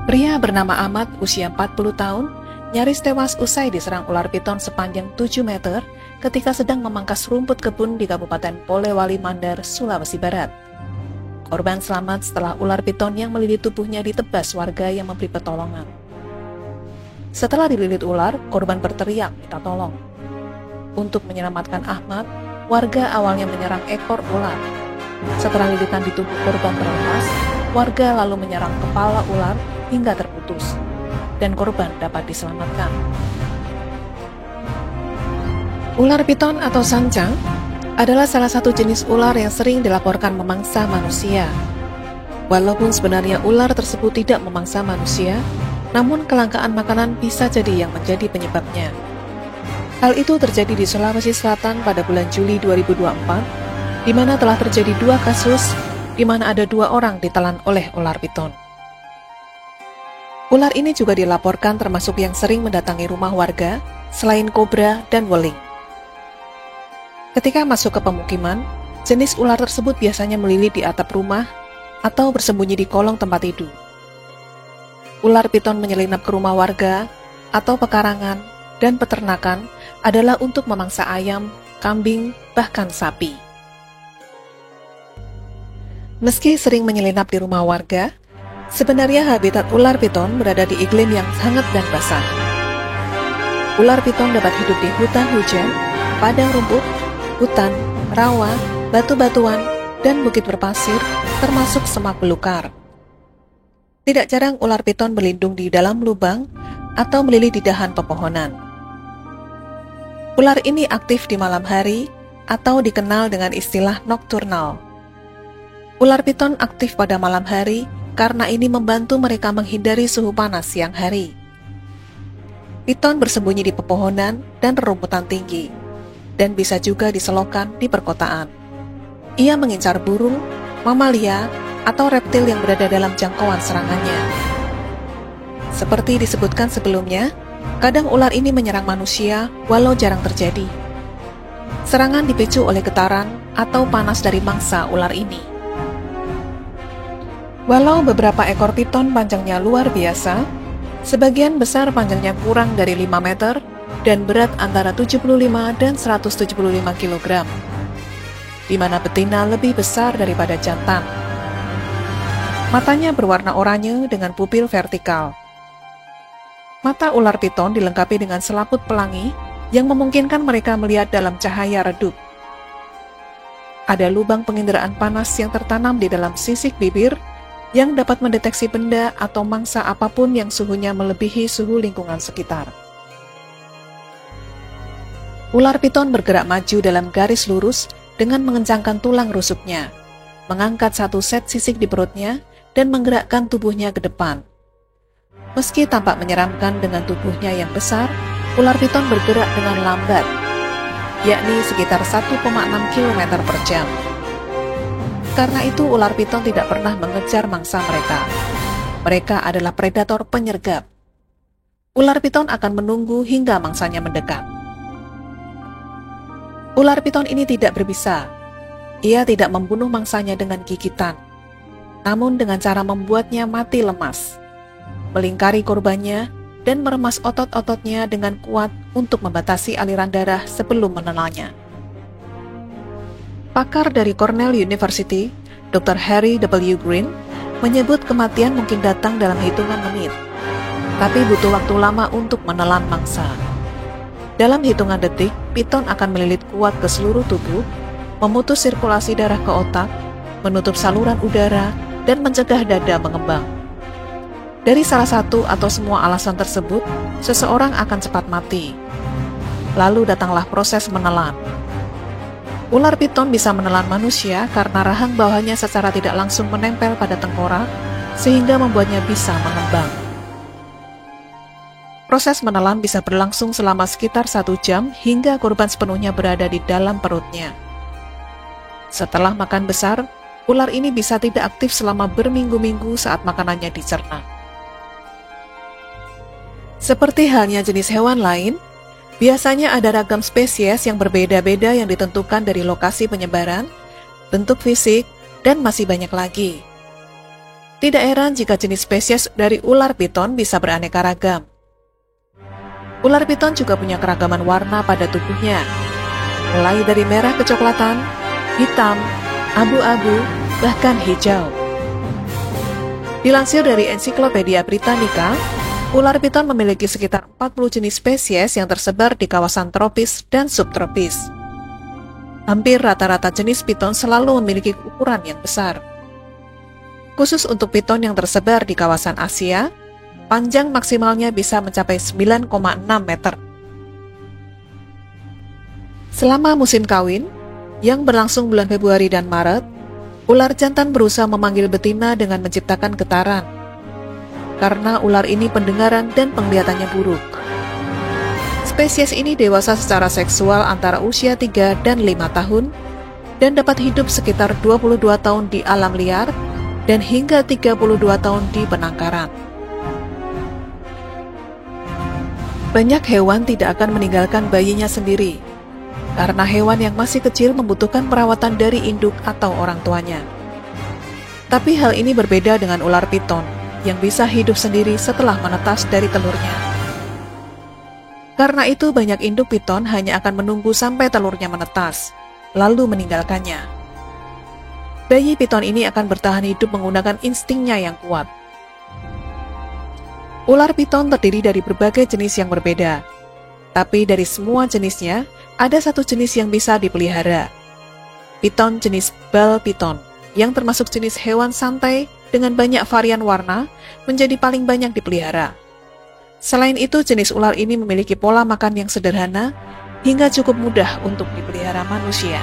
Pria bernama Ahmad, usia 40 tahun, nyaris tewas usai diserang ular piton sepanjang 7 meter ketika sedang memangkas rumput kebun di Kabupaten Polewali Mandar, Sulawesi Barat. Korban selamat setelah ular piton yang melilit tubuhnya ditebas warga yang memberi pertolongan. Setelah dililit ular, korban berteriak minta tolong. Untuk menyelamatkan Ahmad, warga awalnya menyerang ekor ular. Setelah lilitan di tubuh korban terlepas, warga lalu menyerang kepala ular hingga terputus, dan korban dapat diselamatkan. Ular piton atau sancang adalah salah satu jenis ular yang sering dilaporkan memangsa manusia. Walaupun sebenarnya ular tersebut tidak memangsa manusia, namun kelangkaan makanan bisa jadi yang menjadi penyebabnya. Hal itu terjadi di Sulawesi Selatan pada bulan Juli 2024, di mana telah terjadi 2 kasus di mana ada 2 orang ditelan oleh ular piton. Ular ini juga dilaporkan termasuk yang sering mendatangi rumah warga selain kobra dan weling. Ketika masuk ke pemukiman, jenis ular tersebut biasanya melilit di atap rumah atau bersembunyi di kolong tempat tidur. Ular piton menyelinap ke rumah warga atau pekarangan dan peternakan adalah untuk memangsa ayam, kambing, bahkan sapi. Meski sering menyelinap di rumah warga, sebenarnya habitat ular piton berada di iklim yang hangat dan basah. Ular piton dapat hidup di hutan hujan, padang rumput, hutan, rawa, batu-batuan, dan bukit berpasir, termasuk semak belukar. Tidak jarang ular piton berlindung di dalam lubang atau melilih di dahan pepohonan. Ular ini aktif di malam hari atau dikenal dengan istilah nokturnal. Ular piton aktif pada malam hari karena ini membantu mereka menghindari suhu panas siang hari. Piton bersembunyi di pepohonan dan rerumputan tinggi, dan bisa juga diselokan di perkotaan. Ia mengincar burung, mamalia, atau reptil yang berada dalam jangkauan serangannya. Seperti disebutkan sebelumnya, kadang ular ini menyerang manusia walau jarang terjadi. Serangan dipicu oleh getaran atau panas dari mangsa ular ini. Walau beberapa ekor piton panjangnya luar biasa, sebagian besar panjangnya kurang dari 5 meter dan berat antara 75 dan 175 kg, di mana betina lebih besar daripada jantan. Matanya berwarna oranye dengan pupil vertikal. Mata ular piton dilengkapi dengan selaput pelangi yang memungkinkan mereka melihat dalam cahaya redup. Ada lubang penginderaan panas yang tertanam di dalam sisik bibir yang dapat mendeteksi benda atau mangsa apapun yang suhunya melebihi suhu lingkungan sekitar. Ular piton bergerak maju dalam garis lurus dengan mengencangkan tulang rusuknya, mengangkat satu set sisik di perutnya, dan menggerakkan tubuhnya ke depan. Meski tampak menyeramkan dengan tubuhnya yang besar, ular piton bergerak dengan lambat, yakni sekitar 1,6 km per jam. Karena itu ular piton tidak pernah mengejar mangsa mereka. Mereka adalah predator penyergap. Ular piton akan menunggu hingga mangsanya mendekat. Ular piton ini tidak berbisa. Ia tidak membunuh mangsanya dengan gigitan, namun dengan cara membuatnya mati lemas, melingkari korbannya, dan meremas otot-ototnya dengan kuat untuk membatasi aliran darah sebelum menelannya. Pakar dari Cornell University, Dr. Harry W. Green, menyebut kematian mungkin datang dalam hitungan menit, tapi butuh waktu lama untuk menelan mangsa. Dalam hitungan detik, piton akan melilit kuat ke seluruh tubuh, memutus sirkulasi darah ke otak, menutup saluran udara, dan mencegah dada mengembang. Dari salah satu atau semua alasan tersebut, seseorang akan cepat mati. Lalu datanglah proses menelan. Ular piton bisa menelan manusia karena rahang bawahnya secara tidak langsung menempel pada tengkorak, sehingga membuatnya bisa mengembang. Proses menelan bisa berlangsung selama sekitar 1 jam hingga korban sepenuhnya berada di dalam perutnya. Setelah makan besar, ular ini bisa tidak aktif selama berminggu-minggu saat makanannya dicerna. Seperti halnya jenis hewan lain, biasanya ada ragam spesies yang berbeda-beda yang ditentukan dari lokasi penyebaran, bentuk fisik, dan masih banyak lagi. Tidak heran jika jenis spesies dari ular piton bisa beraneka ragam. Ular piton juga punya keragaman warna pada tubuhnya, mulai dari merah kecoklatan, hitam, abu-abu, bahkan hijau. Dilansir dari Ensiklopedia Britannica, ular piton memiliki sekitar 40 jenis spesies yang tersebar di kawasan tropis dan subtropis. Hampir rata-rata jenis piton selalu memiliki ukuran yang besar. Khusus untuk piton yang tersebar di kawasan Asia, panjang maksimalnya bisa mencapai 9,6 meter. Selama musim kawin, yang berlangsung bulan Februari dan Maret, ular jantan berusaha memanggil betina dengan menciptakan getaran. Karena ular ini pendengaran dan penglihatannya buruk. Spesies ini dewasa secara seksual antara usia 3 dan 5 tahun, dan dapat hidup sekitar 22 tahun di alam liar, dan hingga 32 tahun di penangkaran. Banyak hewan tidak akan meninggalkan bayinya sendiri, karena hewan yang masih kecil membutuhkan perawatan dari induk atau orang tuanya. Tapi hal ini berbeda dengan ular piton, yang bisa hidup sendiri setelah menetas dari telurnya. Karena itu banyak induk piton hanya akan menunggu sampai telurnya menetas, lalu meninggalkannya. Bayi piton ini akan bertahan hidup menggunakan instingnya yang kuat. Ular piton terdiri dari berbagai jenis yang berbeda, tapi dari semua jenisnya, ada satu jenis yang bisa dipelihara. Piton jenis bal piton, yang termasuk jenis hewan santai dengan banyak varian warna, menjadi paling banyak dipelihara. Selain itu, jenis ular ini memiliki pola makan yang sederhana, hingga cukup mudah untuk dipelihara manusia.